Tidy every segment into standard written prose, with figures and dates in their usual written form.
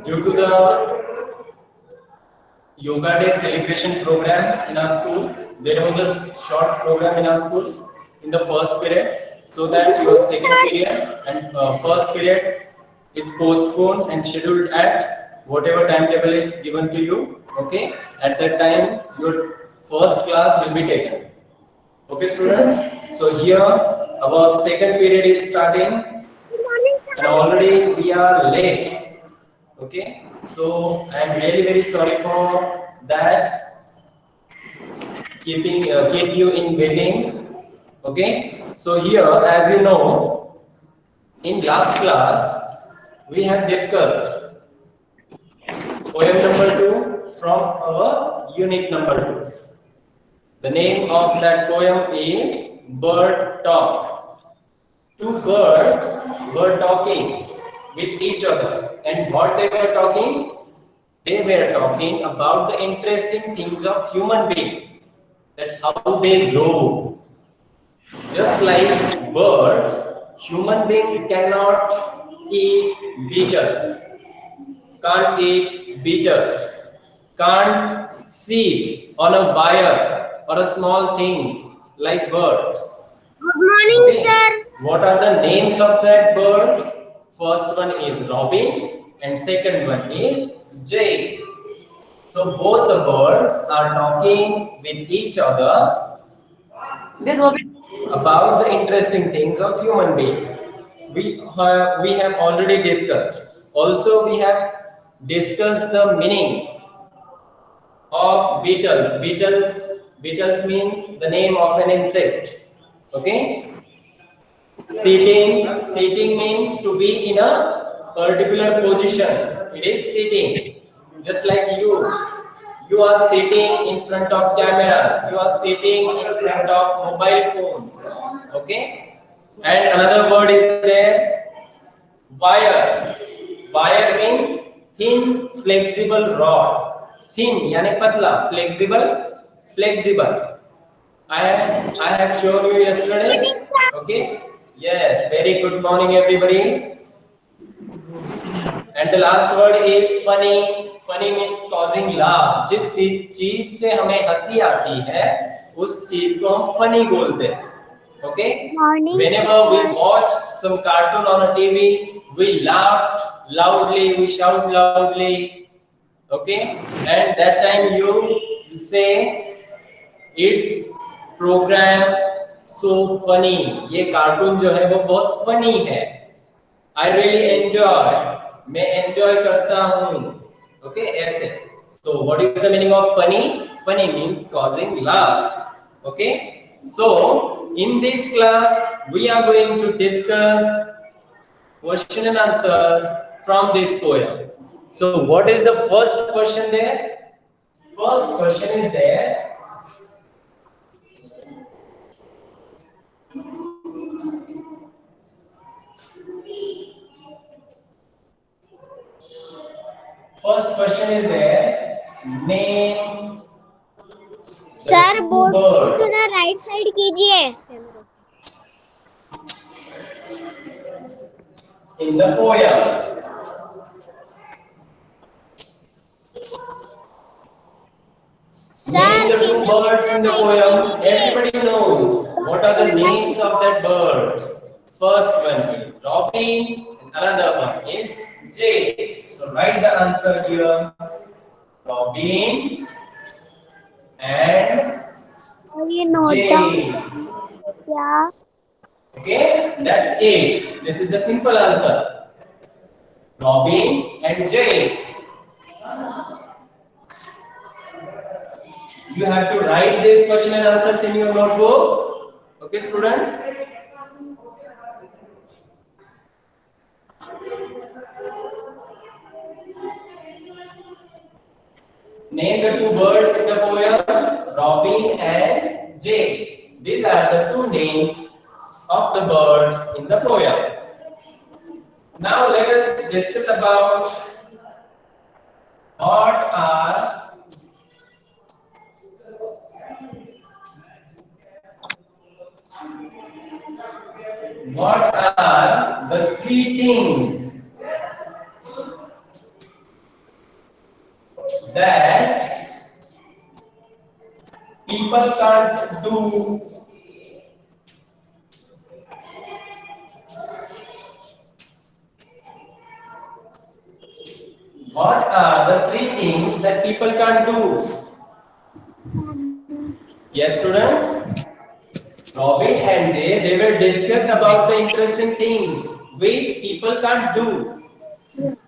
Due to the yoga day celebration program in our school, there was a short program in our school in the first period, so that your second period and first period is postponed and scheduled at whatever timetable is given to you. Okay, at that time your first class will be taken. Okay, students. So here our second period is starting, and already we are late. Okay, so I am really very sorry for that, keep you in waiting. Okay, so here, as you know, in last class we have discussed poem number 2 from our unit number 2. The name of that poem is Bird Talk. Two birds were talking with each other, and what they were talking? They were talking about the interesting things of human beings, that how they grow. Just like birds, human beings cannot eat beetles, can't eat beetles, can't sit on a wire or a small things like birds. Good morning, Okay, sir. what are the names of that birds? First one is Robin and second one is Jay. So both the birds are talking with each other about the interesting things of human beings. We have already discussed. Also, we have discussed the meanings of beetles. Beetles means the name of an insect. Okay. Sitting means to be in a particular position. It is sitting. Just like you are sitting in front of camera. You are sitting in front of mobile phones. Okay. And another word is there, wires. Wire means thin, flexible rod. Thin, yani patla. Flexible. I have shown you yesterday. Okay. Yes. Very good morning, everybody. And the last word is funny. Funny means causing laugh. जिस चीज से हमें हंसी आती है, उस चीज को हम funny बोलते हैं. Okay. Morning, Whenever we sir. watched some cartoon on a TV, we laughed loudly, we shout loudly. Okay. And that time you say it's program so funny. ये कार्टून जो है वो बहुत फनी है. I really enjoy. मैं enjoy करता हूँ. Okay, ऐसे. So what is the meaning of funny? Funny means causing laugh. Okay. So in this class we are going to discuss question and answers from this poem. So what is the first question there? First question is there. First question is there. Name the sir two board को birds थोड़ा right side कीजिए. in the poem. Name sir the can two you birds थोड़ा in the right side poem. कीजिए. Everybody knows what are the names of that birds. First one is Robin, and another one is Jay. So write the answer here. Robin and और ये note down Jay. कीजिए क्या? Okay, that's it. This is the simple answer. Robin and Jay. You have to write this question and answers in your notebook. Okay, students? Name the two birds in the poem, Robin and Jay. These are the two names of the birds in the poem. Now let us discuss about what are the three things that people can't do. What are the three things that people can't do? Yes, students. Robin and Jay, they will discuss about the interesting things which people can't do.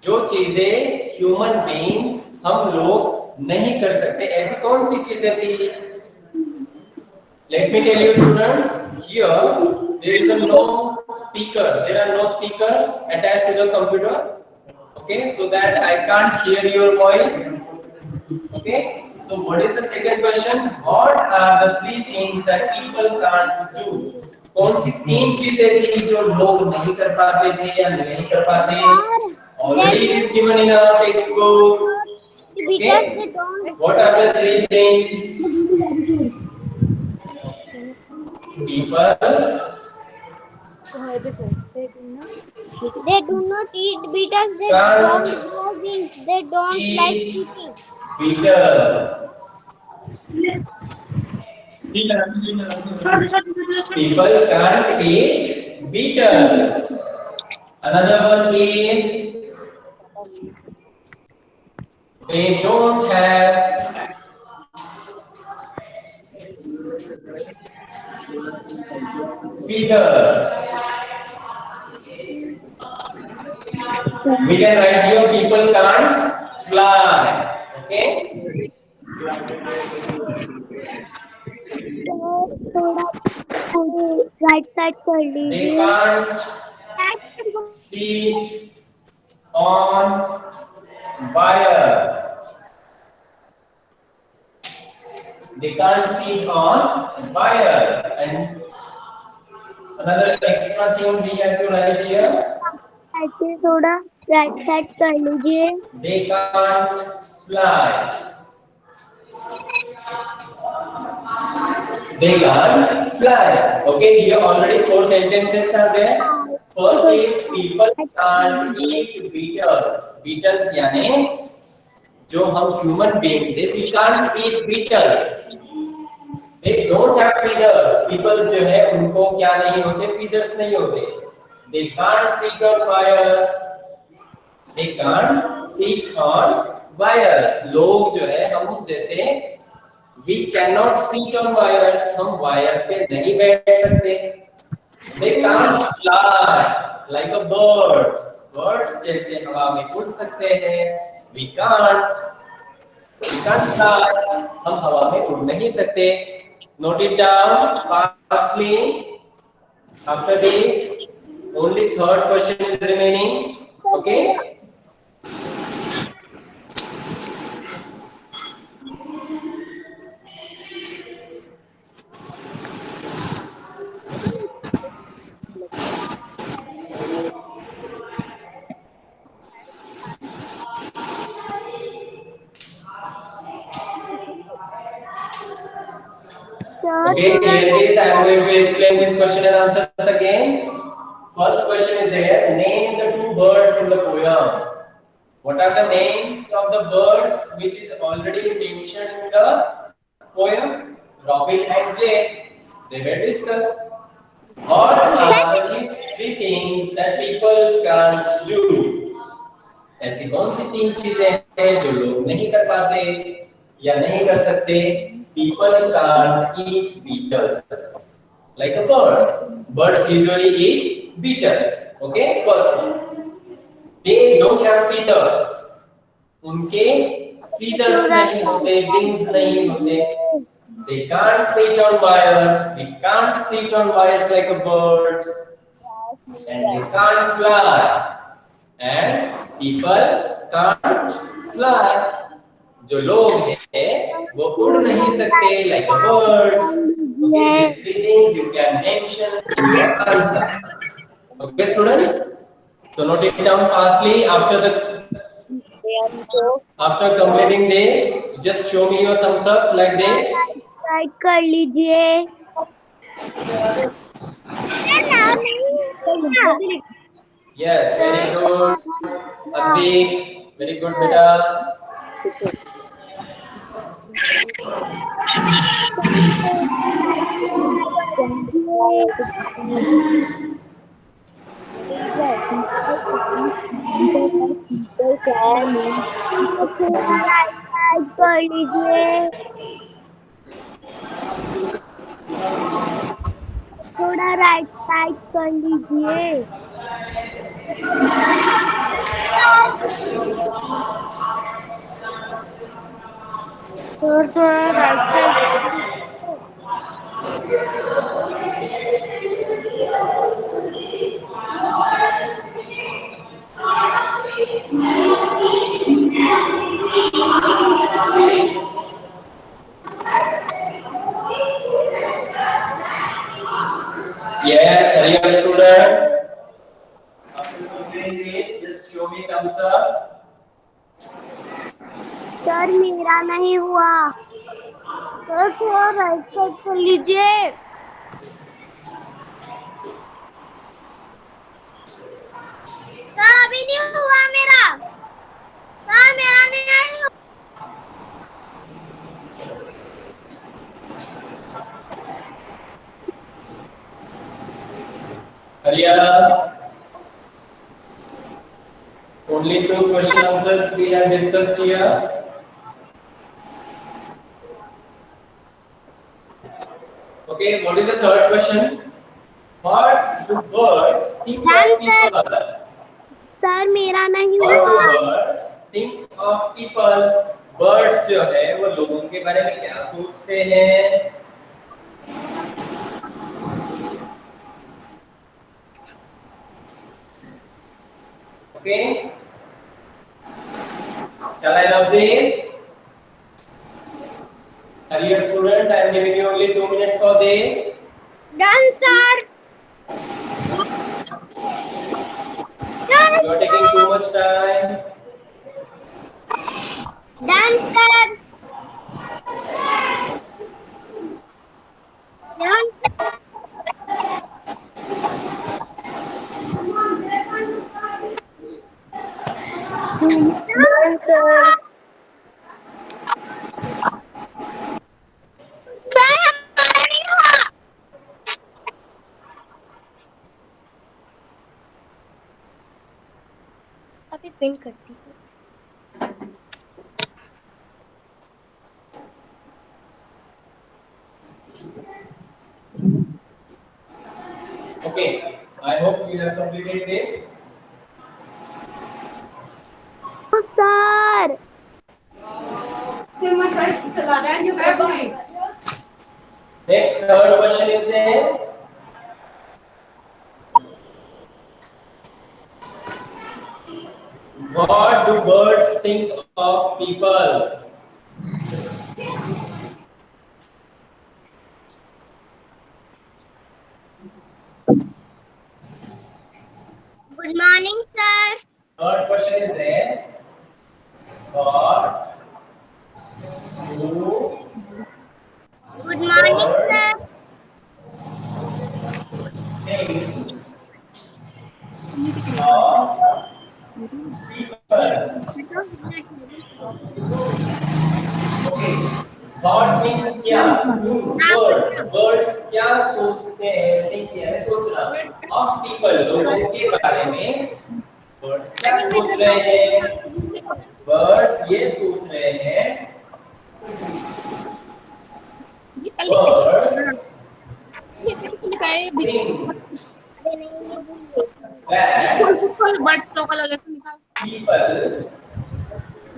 जो चीजें human beings हम लोग नहीं कर सकते, ऐसी कौन सी चीजें थी? Let me tell you, students. Here there is a no speaker. There are no speakers attached to the computer. Okay, so that I can't hear your voice. Okay, so what is the second question? What are the three things that people can't do? कौन सी तीन चीजें थी जो लोग नहीं कर पाते थे या नहीं कर पाते? Already it is given in our textbook. Because Okay, they don't. what are the three things? People They do not eat because they can't don't grow wings. They don't like eat eating. beetles. People can't eat beetles. Another one is they don't have feathers. We can write here people can't fly. Okay? थोड़ा right side कर They लीजिए. can't sit on wires. They can't sit on wires. And another extra thing we have to write here. ऐसे थोड़ा right side कर लीजिए. They can't fly. They can't fly. Okay, here already four sentences are there. First is people can't eat beetles. Beetles यानी जो हम human beings थे, we can't eat beetles. They don't have feathers. People जो है उनको क्या नहीं होते? Feathers नहीं होते. They can't sit on wires. They can't sit on wires. लोग जो है हम जैसे we cannot sit on wires. हम wires पे नहीं बैठ सकते. They can't fly like a birds. Birds जैसे हवा में उड़ सकते हैं. We can't fly. हम हवा में उड़ नहीं सकते. Note it down fastly. After this, only third question is remaining. Okay. Okay, here it is. I am going to explain this question and answers again. First question is there. Name the two birds in the poem. What are the names of the birds which is already mentioned in the poem? Robin and Jay. They were discussed. What are the three things that people can't do? ऐसी कौन सी तीन चीजें हैं जो लोग नहीं कर पाते या नहीं कर सकते? People can't eat beetles like a birds. Birds usually eat beetles. Okay, first one. They don't have feathers. उनके feathers नहीं होते, wings नहीं होते. They can't sit on wires. We can't sit on wires like a birds. And they can't fly. And people can't fly. जो लोग हैं वो उड़ नहीं सकते like a birds. Okay, these three things you can mention in your answer. Okay, students. So note it down fastly. After completing this, just show me your thumbs up like this. Right कर लीजिए. Yes, very good. Advik, very good, beta. थोड़ा right side कर लीजिए, थोड़ा right side कर लीजिए। थोड़ा right side. Yes, hurry up, students. After doing this, just show me thumbs up. Sir मेरा नहीं हुआ, सर थोड़ा राइट साइड कर लीजिए। सर अभी नहीं हुआ मेरा, सर मेरा नहीं हुआ। Hurry up. Only 2 question answers we have discussed here. Okay, what is the third question? What do birds think of Done, sir. people? Sir मेरा नहीं What do हुआ। birds think of people? Birds जो है वो लोगों के बारे में क्या सोचते हैं? Okay. Shall I rub this? Hurry up, students. I am giving you only 2 minutes for this. Done, sir. You are taking too much time. Done, sir. Done, sir. Done, sir. Sir हमारा नहीं हुआ। अभी paint करती हूँ। Okay. I hope you have completed this. Sir Next, third question is there. What do birds think of people? Good morning sir. Third question is there. What do good morning sir. birds think of people? Okay. Thought means क्या? Words. Words क्या सोचते हैं? think है सोचना. Of people लोगों के बारे में. Words क्या सोच रहे हैं? Birds ये सोच रहे हैं. Birds think that बर्ड्स लोग का जैसे निकाल people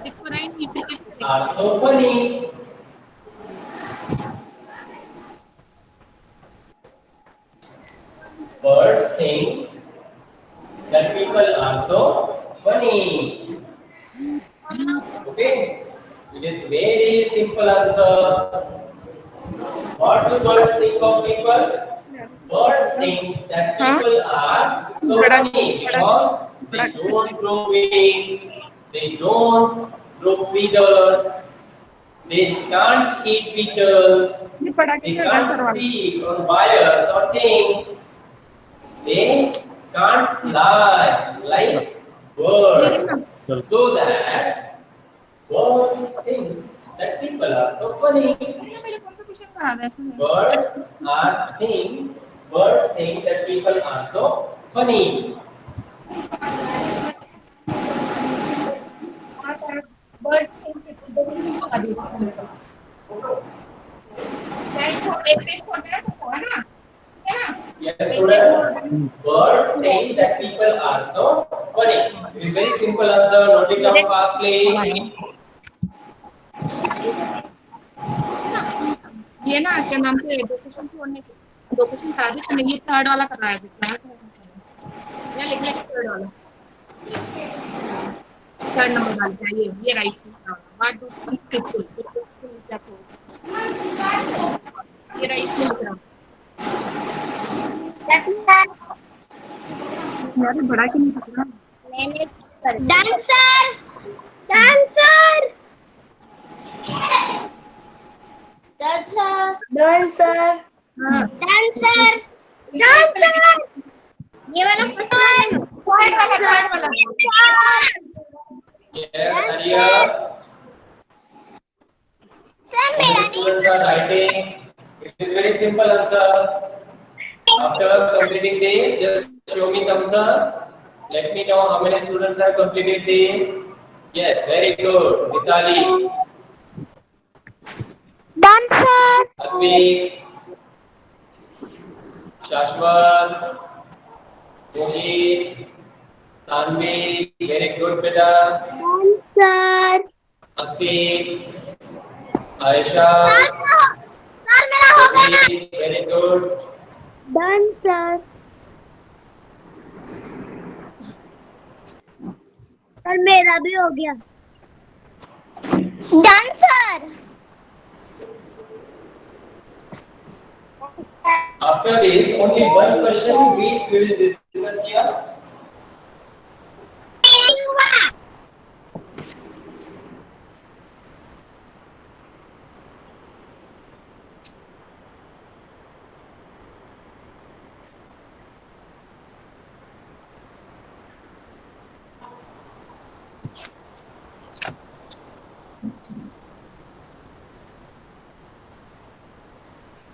दिख तो रहा ही नहीं फिर कैसे करेंगे? are so funny. Birds think that people are so funny. Okay, it is very simple answer. What do birds think of people? Birds think that people are so funny because they don't grow wings, they don't grow feathers, they can't eat beetles, ये पटाखे they से can't dust करवा see on wires or things, they can't fly like birds. So that birds think that people people are so funny. पहले कौन सा question करा था इसमें? Birds think that people are so funny. Birds think दो question करा दिए थे। एक पेज छोड़ देना तुमको, है ना? ठीक है ना? Yes, students. Birds think that people are so funny. It is very simple answer. Note it down fastly. ये ना क्या नाम से दो क्वेश्चन छोड़ने के, दो क्वेश्चन करा दी तुमने, ये थर्ड वाला कर रहा है या लिख ले थर्ड वाला, थर्ड नंबर वाला क्या ये राइट वाला व्हाट डू पीपल क्या तो ये राइट में लिख रहा हूं यार बड़ा क्यों नहीं पकड़ा मैंने dancer dancer dancer dancer dancer dancer ये वाला फर्स्ट वाला थर्ड वाला Yes, Arya. सर All मेरा the students are writing. It is very simple answer. After completing this, just show me thumbs up. Let me know how many students have completed this. Yes, very good. Vitali, dancer Advik, Shashwat, Mohit, Tanvi, very good beta. Dancer Asim, Aisha, sir मेरा हो गया ना very good. Dancer sir मेरा भी हो गया dancer After this, only one question which we will discuss here.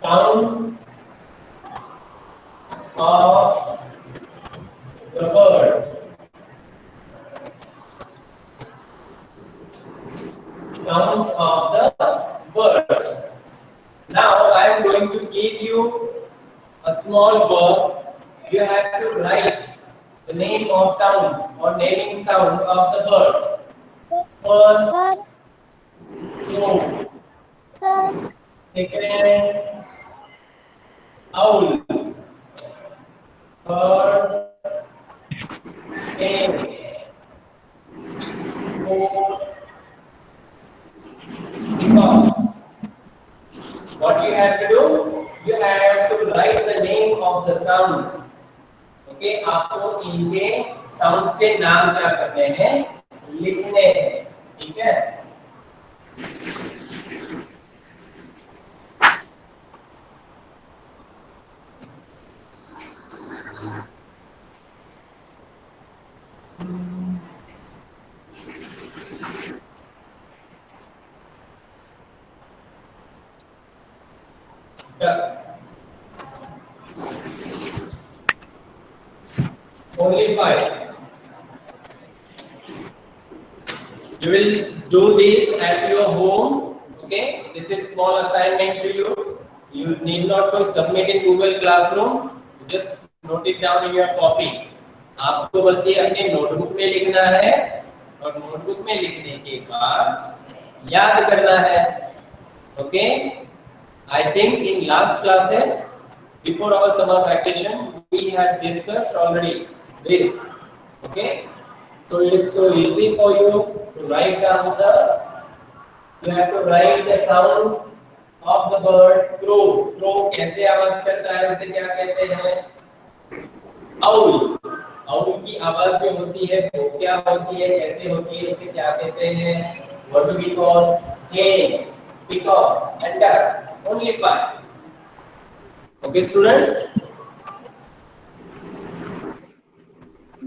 Sound of the birds. Sounds of the birds. Now I am going to give you a small book. You have to write the name of sound or naming sound of the birds. First, crow. Sir Second, owl. Third, hen. Fourth, peacock. What you have to do? You have to write the name of the sounds. Okay, आपको इनके sounds के नाम क्या करने हैं? लिखने हैं. ठीक है? Only 5. You will do this at your home. Okay, this is small assignment to you. You need not to submit in Google Classroom. Just note it down in your copy. आपको बस ये अपने नोटबुक में लिखना है और notebook में लिखने के बाद याद करना है. Okay? I think in last classes before our summer vacation we have discussed already this. Okay, so it is so easy for you to write the answers. You have to write the sound of the bird crow. Crow कैसे आवाज करता है, उसे क्या कहते हैं? Owl. Owl की आवाज जो होती है वो क्या होती है, कैसे होती है, उसे क्या कहते हैं? What do we call? Hen, peacock, and duck. Only 5. Okay, students.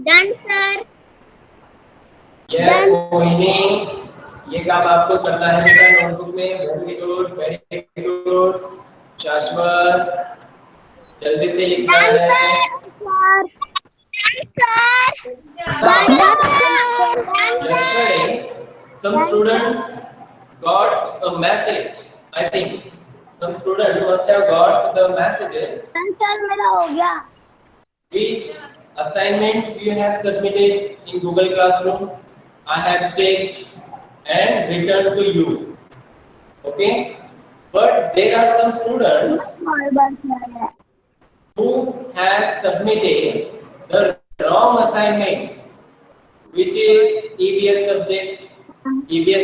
Dancer Yes, Mohini. ये काम आपको करना है बेटा नोटबुक में। Very good, very good. शाश्वत जल्दी से लिखना है। Yesterday, some students got a message. I think some student must have got the messages. मेरा हो गया। Which assignments you have submitted in Google Classroom? I have checked and returned to you. Okay, but there are some students who have submitted the wrong assignments, which is EVS subject. EVS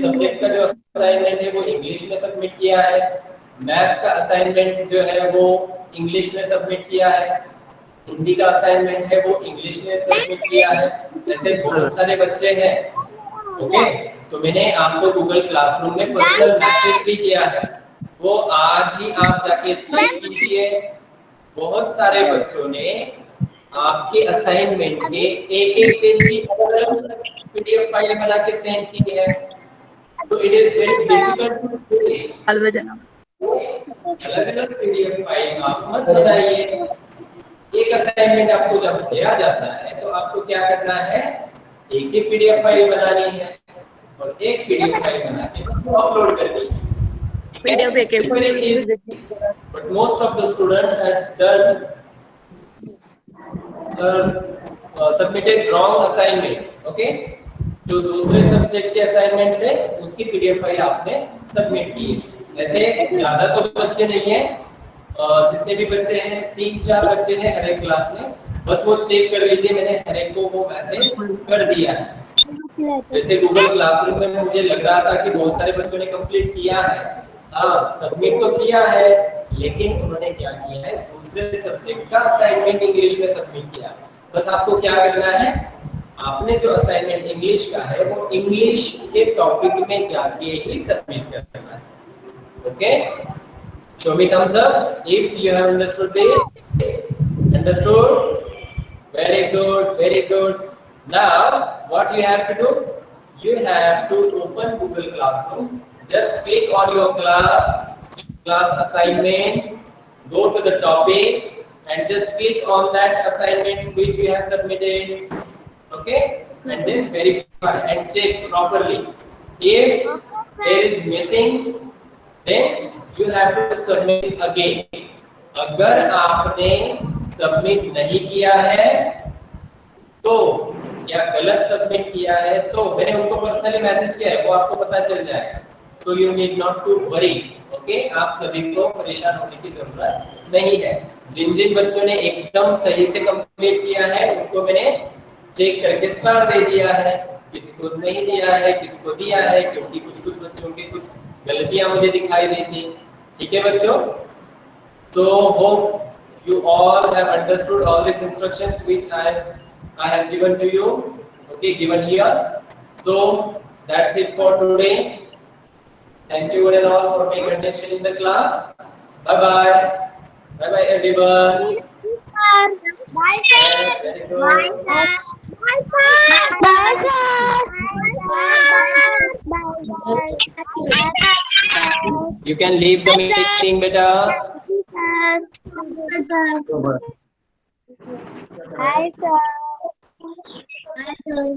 subject का जो assignment है वो English में submit किया है। Math का assignment जो है वो इंग्लिश में सबमिट किया है। हिंदी का असाइनमेंट है वो इंग्लिश में सबमिट किया है। ऐसे बहुत सारे बच्चे हैं। ओके, तो मैंने आपको गूगल क्लासरूम में पर्सनल मैसेज भी किया है, वो आज ही आप जाके चेक कीजिए। बहुत सारे बच्चों ने आपके असाइनमेंट के एक पेज की अलग पीडीएफ फाइल बना के सेंड की है। तो it is very difficult to say अलग-अलग पीडीएफ फाइल आप मत बनाइए। एक असाइनमेंट आपको जब दिया जाता है तो आपको क्या करना है, एक ही पीडीएफ फाइल बनानी है और एक पीडीएफ फाइल बना के उसको अपलोड करनी है। PDF but most of the students have done submitted wrong assignments. Okay, जो दूसरे सब्जेक्ट के असाइनमेंट है उसकी पीडीएफ फाइल आपने सबमिट की है। ऐसे ज्यादा तो बच्चे नहीं है, जितने भी बच्चे हैं 3-4 बच्चे हैं हर एक क्लास में, बस वो चेक कर लीजिए। मैंने हर एक को वो मैसेज कर दिया है। जैसे गूगल क्लासरूम में मुझे लग रहा था कि बहुत सारे बच्चों ने कंप्लीट किया है, सबमिट तो किया है, लेकिन उन्होंने क्या किया है, दूसरे सब्जेक्ट का असाइनमेंट इंग्लिश में सबमिट किया। बस आपको क्या करना है, आपने जो असाइनमेंट इंग्लिश का है वो इंग्लिश के टॉपिक में जाके ही सबमिट करना है। Okay, show me thumbs up if you have understood this. Understood? Very good, very good. Now what you have to do, you have to open Google Classroom. Just click on your class assignments, go to the topics and just click on that assignments which you have submitted. Okay, and then verify and check properly. If there is missing, then you have to submit again. अगर आपने submit नहीं किया है तो या गलत submit किया है तो मैंने उनको पर्सनली मैसेज किया है, वो आपको पता चल जाएगा। So you need not to worry. Okay, आप सभी को परेशान होने की जरूरत नहीं है। जिन जिन बच्चों ने एकदम सही से कंप्लीट किया है उनको मैंने चेक करके स्टार दे दिया है, किसी को नहीं दिया है, किसी को दिया है, क्योंकि कुछ बच्चों के कुछ गलतियां मुझे दिखाई दी थी। ठीक है बच्चों, so hope you all have understood all these instructions which I have given to you. Okay, given here. So that's it for today. Thank you one and all for paying attention in the class. Bye bye. Bye bye everyone. Bye sir. Very good. Bye sir. Bye sir. Bye sir. You can leave the meeting, beta. Bye sir. Bye sir.